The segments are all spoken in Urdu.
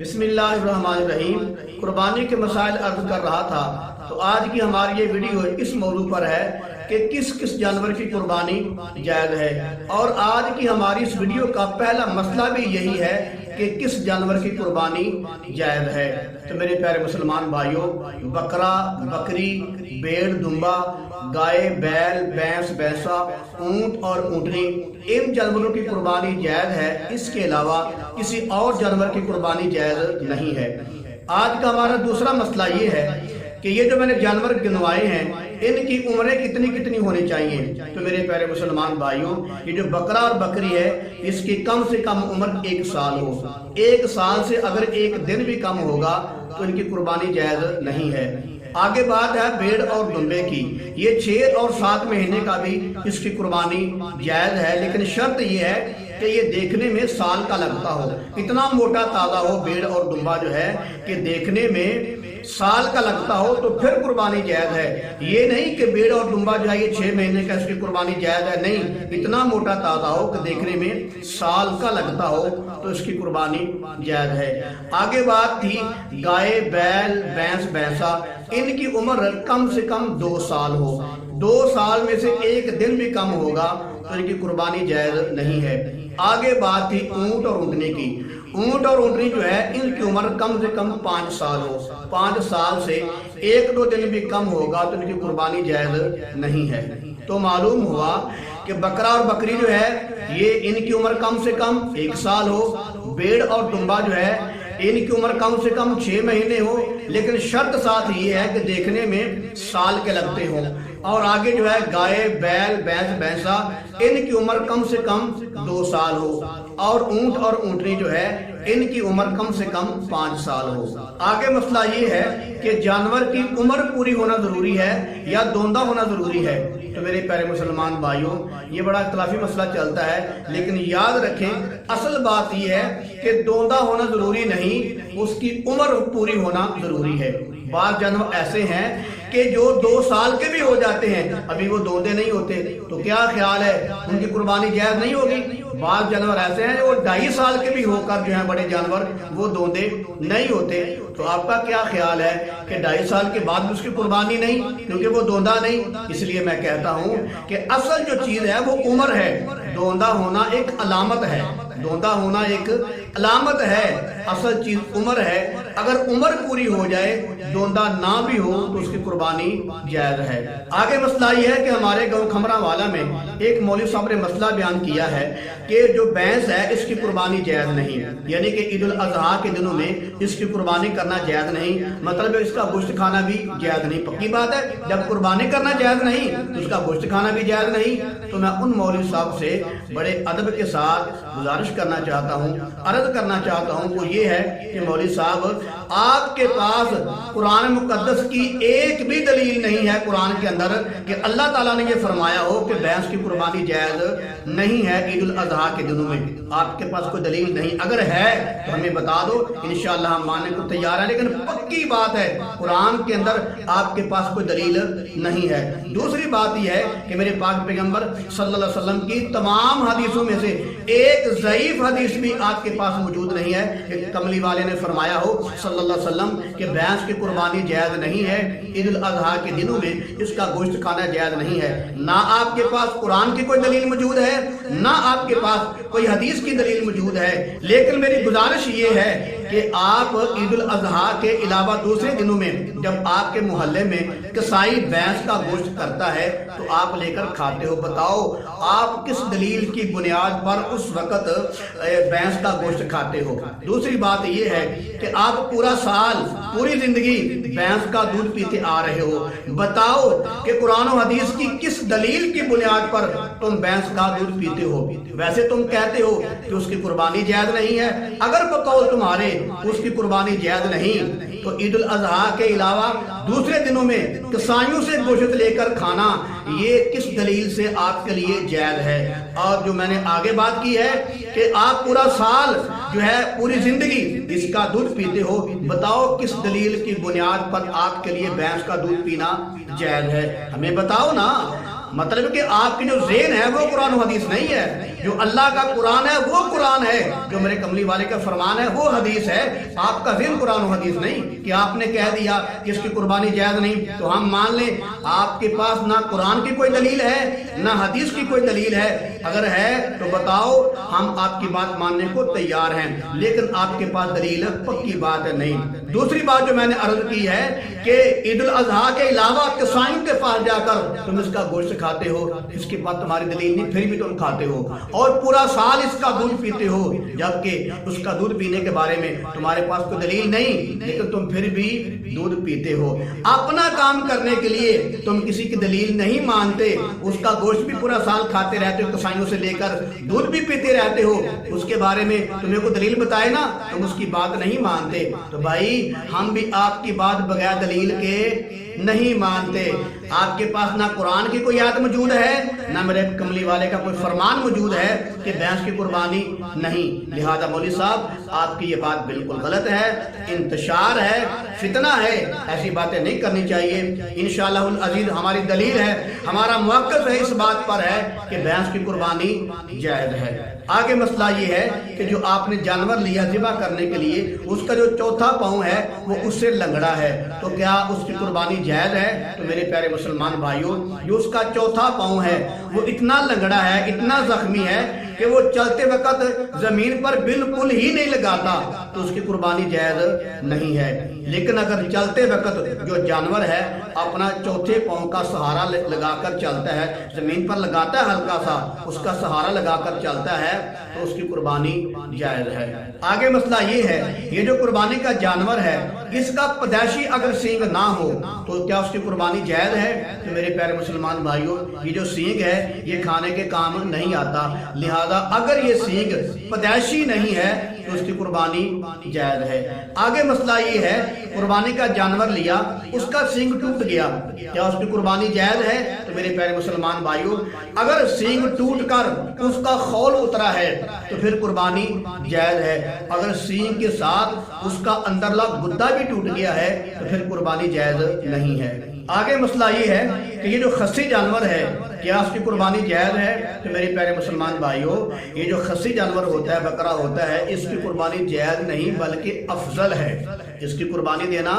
بسم اللہ الرحمن الرحیم۔ قربانی کے مسائل عرض کر رہا تھا، تو آج کی ہماری یہ ویڈیو اس موضوع پر ہے کہ کس کس جانور کی قربانی جائز ہے، اور آج کی ہماری اس ویڈیو کا پہلا مسئلہ بھی یہی ہے کہ کس جانور کی قربانی جائز ہے۔ تو میرے پیارے مسلمان بھائیوں، بکرا، بکری، بیڑ، دمبا، گائے، بیل، بھینس، بھینسا، اونٹ اور اونٹنی، ان جانوروں کی قربانی جائز ہے۔ اس کے علاوہ کسی اور جانور کی قربانی جائز نہیں ہے۔ آج کا ہمارا دوسرا مسئلہ یہ ہے کہ یہ جو میں نے جانور گنوائے ہیں، ان کی عمریں کتنی کتنی ہونی چاہیے۔ تو میرے پیارے مسلمان بھائیوں، یہ جو بکرا اور بکری ہے، اس کی کم سے کم عمر 1 سال ہو۔ 1 سال سے اگر 1 دن بھی کم ہوگا تو ان کی قربانی جائز نہیں ہے۔ آگے بات ہے بیڑ اور دمبے کی۔ یہ 6 اور 7 مہینے کا بھی اس کی قربانی جائز ہے، لیکن شرط یہ ہے کہ یہ دیکھنے میں سال کا لگتا ہو، اتنا موٹا تازہ ہو بیڑ اور دمبا جو ہے کہ دیکھنے میں سال کا لگتا ہو تو پھر قربانی جائز ہے۔ یہ نہیں کہ بیڑ اور دمبا جو ہے یہ 6 مہینے کا اس کی قربانی جائز ہے، نہیں، اتنا موٹا تازہ ہو کہ دیکھنے میں سال کا لگتا ہو تو اس کی قربانی جائز ہے۔ آگے بات تھی گائے، بیل، بھینس، بھینسا، ان کی عمر کم سے کم 2 سال ہو۔ 2 سال میں سے 1 دن بھی کم ہوگا تو ان کی قربانی جائز نہیں ہے۔ آگے بات تھی اونٹ اور اونٹنی کی۔ اونٹ اور اونٹنی جو ہے ان کی عمر کم سے کم 5 سال ہو۔ 5 سال سے 1-2 دن بھی کم ہوگا تو ان کی قربانی جائز نہیں ہے۔ تو معلوم ہوا کہ بکرا اور بکری جو ہے یہ ان کی عمر کم سے کم 1 سال ہو۔ بیڑ اور دمبا جو ہے ان کی عمر کم سے کم 6 مہینے ہو، لیکن شرط ساتھ یہ ہے کہ دیکھنے میں سال کے لگتے ہوں۔ اور آگے جو ہے گائے، بیل، بھینس، بھینسا، ان کی عمر کم سے کم 2 سال ہو۔ اور اونٹ اور اونٹنی جو ہے ان کی عمر کم سے کم 5 سال ہو۔ آگے مسئلہ یہ ہے کہ جانور کی عمر پوری ہونا ضروری ہے یا دوندہ ہونا ضروری ہے۔ تو میرے پیارے مسلمان بھائیوں، یہ بڑا اختلافی مسئلہ چلتا ہے، لیکن یاد رکھیں اصل بات یہ ہے کہ دوندہ ہونا ضروری نہیں، اس کی عمر پوری ہونا ضروری ہے۔ بعض جانور ایسے ہیں کہ جو 2 سال کے بھی ہو جاتے ہیں، ابھی وہ دوندے نہیں ہوتے، تو کیا خیال ہے ان کی قربانی جائز نہیں ہوگی؟ بعض جانور ایسے ہیں جو 2.5 سال کے بھی ہو کر جو ہیں بڑے جانور وہ دوندے نہیں ہوتے، تو آپ کا کیا خیال ہے کہ 2.5 سال کے بعد بھی اس کی قربانی نہیں کیونکہ وہ دوندہ نہیں؟ اس لیے میں کہتا ہوں کہ اصل جو چیز ہے وہ عمر ہے۔ دوندہ ہونا ایک علامت ہے، دوندہ ہونا ایک علامت ہے، اصل چیز عمر ہے۔ اگر عمر پوری ہو جائے، دوندہ نہ بھی ہو تو اس کی قربانی جائز ہے۔ آگے مسئلہ یہ ہے کہ ہمارے گاؤں کھمرا والا میں ایک مولوی صاحب نے مسئلہ بیان کیا ہے کہ جو بھینس ہے اس کی قربانی جائز نہیں، یعنی کہ عید الاضحیٰ کے دنوں میں اس کی قربانی کرنا جائز نہیں، مطلب اس کا گوشت کھانا بھی جائز نہیں۔ پکی بات ہے، جب قربانی کرنا جائز نہیں تو اس کا گوشت کھانا بھی جائز نہیں۔ تو میں ان مولوی صاحب سے بڑے ادب کے ساتھ گزارش کرنا چاہتا ہوں، عرض کرنا چاہتا ہوں، وہ یہ ہے کہ مولوی صاحب آپ کے پاس قرآن مقدس کی ایک بھی دلیل نہیں ہے قرآن کے اندر کہ اللہ تعالیٰ نے یہ فرمایا ہو کہ بھینس کی قربانی جائز نہیں ہے عید الاضحیٰ کے دنوں میں۔ آپ کے پاس کوئی دلیل نہیں، اگر ہے تو ہمیں بتا دو، انشاءاللہ ہم ماننے کو تیار ہیں، لیکن پکی بات ہے قرآن کے اندر آپ کے پاس کوئی دلیل نہیں ہے۔ دوسری بات یہ ہے کہ میرے پاک پیغمبر صلی اللہ علیہ وسلم کی تمام حدیثوں میں سے ایک ضعیف حدیث بھی آپ کے پاس موجود نہیں ہے کہ کملی والے نے فرمایا ہو صلی اللہ علیہ وسلم کہ بھینس کی قربانی جائز نہیں ہے عید الاضحیٰ کے دنوں میں، اس کا گوشت کھانا جائز نہیں ہے۔ نہ آپ کے پاس قرآن کی کوئی دلیل موجود ہے، نہ آپ کے پاس کوئی حدیث کی دلیل موجود ہے۔ لیکن میری گزارش یہ ہے کہ آپ عید الاضحیٰ کے علاوہ دوسرے دنوں میں جب آپ کے محلے میں کسائی بھینس کا گوشت کرتا ہے تو آپ لے کر کھاتے ہو، بتاؤ آپ کس دلیل کی بنیاد پر اس وقت بھینس کا گوشت کھاتے ہو؟ دوسری بات یہ ہے کہ آپ پورا سال پوری زندگی بھینس کا دودھ پیتے آ رہے ہو، بتاؤ کہ قرآن و حدیث کی کس دلیل کی بنیاد پر تم بھینس کا دودھ پیتے ہو؟ ویسے تم کہتے ہو کہ اس کی قربانی جائز نہیں ہے، اگر بقول تمہارے اس کی قربانی جائز نہیں تو عید الاضحیٰ کے علاوہ دوسرے دنوں میں کسائیوں سے گوشت لے کر کھانا یہ کس دلیل سے آپ کے لیے جائز ہے؟ اور جو میں نے آگے بات کی ہے کہ آپ پورا سال جو ہے پوری زندگی اس کا دودھ پیتے ہو، بتاؤ کس دلیل کی بنیاد پر آپ کے لیے بھینس کا دودھ پینا جائز ہے؟ ہمیں بتاؤ نا، مطلب کہ آپ کی جو ذہن ہے وہ قرآن و حدیث نہیں ہے۔ جو اللہ کا قرآن ہے وہ قرآن ہے، جو میرے کملی والے کا فرمان ہے وہ حدیث ہے۔ آپ کا ذہن قرآن و حدیث نہیں کہ آپ نے کہہ دیا کہ اس کی قربانی جائز نہیں تو ہم مان لیں۔ آپ کے پاس نہ قرآن کی کوئی دلیل ہے نہ حدیث کی کوئی دلیل ہے، اگر ہے تو بتاؤ، ہم آپ کی بات ماننے کو تیار ہیں، لیکن آپ کے پاس دلیل پکی بات ہے نہیں۔ دوسری بات جو میں نے عرض کی ہے کہ عید الاضحیٰ کے علاوہ قصائیوں کے پاس جا کر تم اس کا گوشت کھاتے ہو، اس کے بعد تمہاری دلیل نہیں، پھر بھی تم کھاتے ہو اور پورا سال اس کا دودھ پیتے ہو، جبکہ اس کا دودھ پینے کے بارے میں تمہارے پاس کوئی دلیل نہیں، لیکن تم پھر بھی دودھ پیتے ہو۔ اپنا کام کرنے کے لیے تم کسی کی دلیل نہیں مانتے، اس کا گوشت بھی پورا سال کھاتے رہتے ہو، قصائیوں سے لے کر دودھ بھی پیتے رہتے ہو، اس کے بارے میں تمہیں کوئی دلیل بتائے نا، تم اس کی بات نہیں مانتے۔ تو بھائی ہم بھی آپ کی بات بغیر دلیل کے نہیں مانتے۔ آپ کے پاس نہ قرآن کی کوئی آیت موجود ہے نہ میرے کملی والے کا کوئی فرمان موجود ہے کہ بھینس کی قربانی نہیں، لہذا مولوی صاحب آپ کی یہ بات بالکل غلط ہے، انتشار ہے، فتنہ ہے، ایسی باتیں نہیں کرنی چاہیے۔ انشاءاللہ العزیز ہماری دلیل ہے، ہمارا موقف ہے اس بات پر ہے کہ بھینس کی قربانی جائز ہے۔ آگے مسئلہ یہ ہے کہ جو آپ نے جانور لیا ذبح کرنے کے لیے، اس کا جو چوتھا پاؤں ہے وہ اس سے لنگڑا ہے، تو کیا اس کی قربانی جائز ہے؟ تو میرے پیارے مسلمان بھائیوں، جو اس کا چوتھا پاؤں ہے وہ اتنا لنگڑا ہے، اتنا زخمی ہے کہ وہ چلتے وقت زمین پر بالکل ہی نہیں لگاتا، تو اس کی قربانی جائز نہیں ہے۔ لیکن اگر چلتے وقت جو جانور ہے اپنا چوتھے پاؤں کا سہارا لگا کر چلتا ہے، زمین پر لگاتا ہے ہلکا سا، اس کا سہارا لگا کر چلتا ہے، تو اس کی قربانی جائز ہے۔ آگے مسئلہ یہ ہے، یہ جو قربانی کا جانور ہے اس کا پیدائشی اگر سینگ نہ ہو تو کیا اس کی قربانی جائز ہے؟ تو میرے پیارے مسلمان بھائیوں، یہ جو سینگ ہے یہ کھانے کے کام نہیں آتا، لہذا اگر یہ سینگ پیدائشی نہیں ہے تو اس کی قربانی جائز ہے۔ آگے مسئلہ یہ ہے، قربانی کا جانور لیا، اس کا سینگ ٹوٹ گیا، کیا اس کی قربانی جائز ہے؟ تو میرے پیارے مسلمان بھائیوں، اگر سینگ ٹوٹ کر اس کا خول اترا ہے تو پھر قربانی جائز ہے، اگر سینگ کے ساتھ اس کا اندرلا گدا بھی ٹوٹ گیا ہے تو پھر قربانی جائز نہیں ہے۔ آگے مسئلہ یہ ہے کہ یہ جو خصی جانور ہے کیا اس کی قربانی جائز ہے؟ تو میرے پیارے مسلمان بھائیوں، یہ جو خصی جانور ہوتا ہے، بکرا ہوتا ہے، اس کی قربانی جائز نہیں بلکہ افضل ہے، اس کی قربانی دینا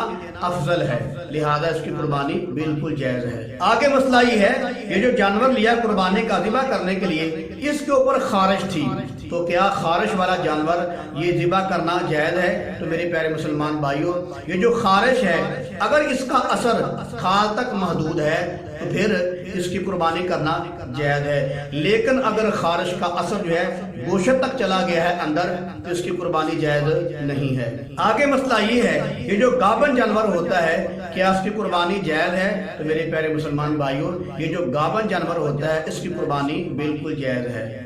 افضل ہے، لہذا اس کی قربانی بالکل جائز ہے۔ آگے مسئلہ یہ ہے، یہ جو جانور لیا قربانی کا ذبح کرنے کے لیے، اس کے اوپر خارش تھی، تو کیا خارش والا جانور یہ ذبح کرنا جائز ہے؟ تو میرے پیارے مسلمان بھائیوں، یہ جو خارش ہے اگر اس کا اثر کھال تک محدود ہے تو پھر اس کی قربانی کرنا جائز ہے، لیکن اگر خارش کا اثر جو ہے گوشت تک چلا گیا ہے اندر تو اس کی قربانی جائز نہیں ہے۔ آگے مسئلہ یہ ہے، یہ جو گابن جانور ہوتا ہے کیا اس کی قربانی جائز ہے؟ تو میرے پیارے مسلمان بھائیوں، یہ جو گابن جانور ہوتا ہے اس کی قربانی بالکل جائز ہے۔